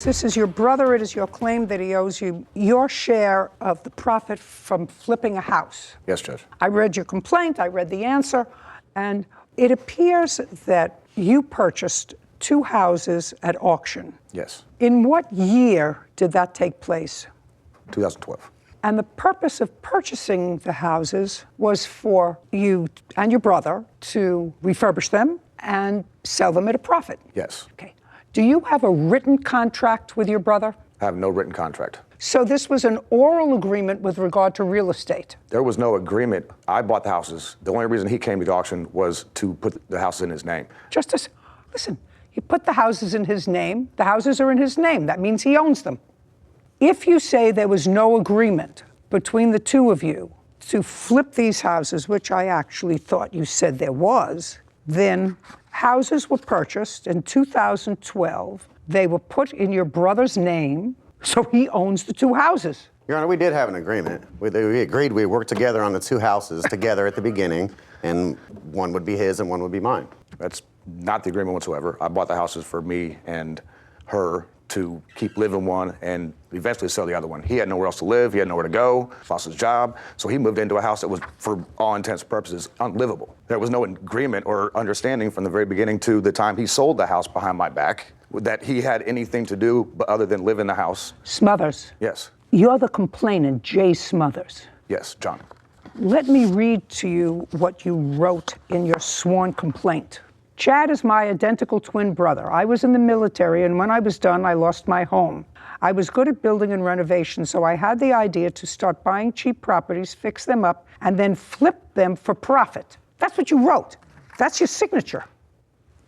This is your brother. It is your claim that he owes you your share of the profit from flipping a house. Yes, Judge. I read your complaint, I read the answer, and it appears that you purchased 2 houses at auction. Yes. In what year did that take place? 2012. And the purpose of purchasing the houses was for you and your brother to refurbish them and sell them at a profit. Yes. Okay. Do you have a written contract with your brother? I have no written contract. So this was an oral agreement with regard to real estate? There was no agreement. I bought the houses. The only reason he came to the auction was to put the houses in his name. Justice, listen, he put the houses in his name. The houses are in his name. That means he owns them. If you say there was no agreement between the two of you to flip these houses, which I actually thought you said there was, then houses were purchased in 2012. They were put in your brother's name, so he owns the 2 houses. Your Honor, we did have an agreement. We agreed we worked together on the 2 houses together at the beginning, and one would be his and one would be mine. That's not the agreement whatsoever. I bought the houses for me and her to keep living one and eventually sell the other one. He had nowhere else to live. He had nowhere to go, lost his job. So he moved into a house that was, for all intents and purposes, unlivable. There was no agreement or understanding from the very beginning to the time he sold the house behind my back that he had anything to do but other than live in the house. Smothers. Yes. You're the complainant, Jay Smothers. Yes, John. Let me read to you what you wrote in your sworn complaint. Chad is my identical twin brother. I was in the military, and when I was done, I lost my home. I was good at building and renovation, so I had the idea to start buying cheap properties, fix them up, and then flip them for profit. That's what you wrote. That's your signature.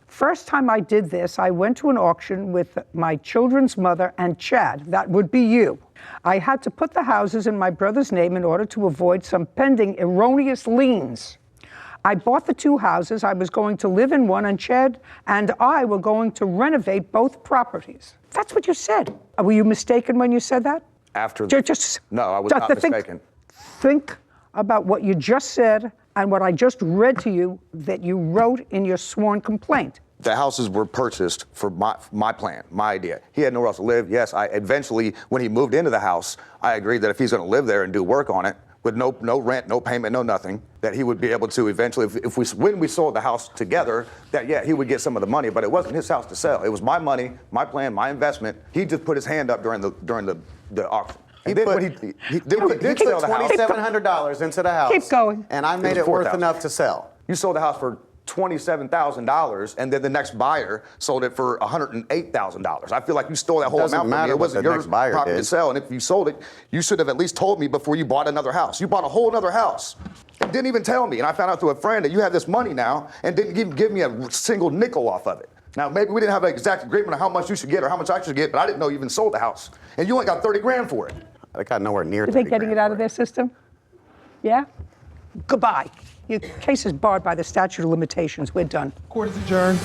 First time I did this, I went to an auction with my children's mother and Chad. That would be you. I had to put the houses in my brother's name in order to avoid some pending erroneous liens. I bought the 2 houses. I was going to live in one, and Chad and I were going to renovate both properties. That's what you said. Were you mistaken when you said that? After No, I was not mistaken. Think about what you just said and what I just read to you that you wrote in your sworn complaint. The houses were purchased for my plan, my idea. He had nowhere else to live. Yes, I eventually, when he moved into the house, I agreed that if he's going to live there and do work on it, with no rent, no payment, no nothing, that he would be able to eventually, when we sold the house together, that yeah, he would get some of the money, but it wasn't his house to sell. It was my money, my plan, my investment. He just put his hand up during the auction. He did put $2,700 into the house. Keep going. And I made it worth enough to sell. You sold the house for $27,000, and then the next buyer sold it for $108,000. I feel like you stole that whole amount from me. It wasn't your property to sell, and if you sold it, you should have at least told me before you bought another house. You bought a whole other house. Didn't even tell me, and I found out through a friend that you have this money now and didn't even give me a single nickel off of it. Now, maybe we didn't have an exact agreement on how much you should get or how much I should get, but I didn't know you even sold the house. And you only got 30 grand for it. I got nowhere near 30 Are they getting grand it out for of their system? Yeah? Goodbye. Your case is barred by the statute of limitations. We're done. Court is adjourned.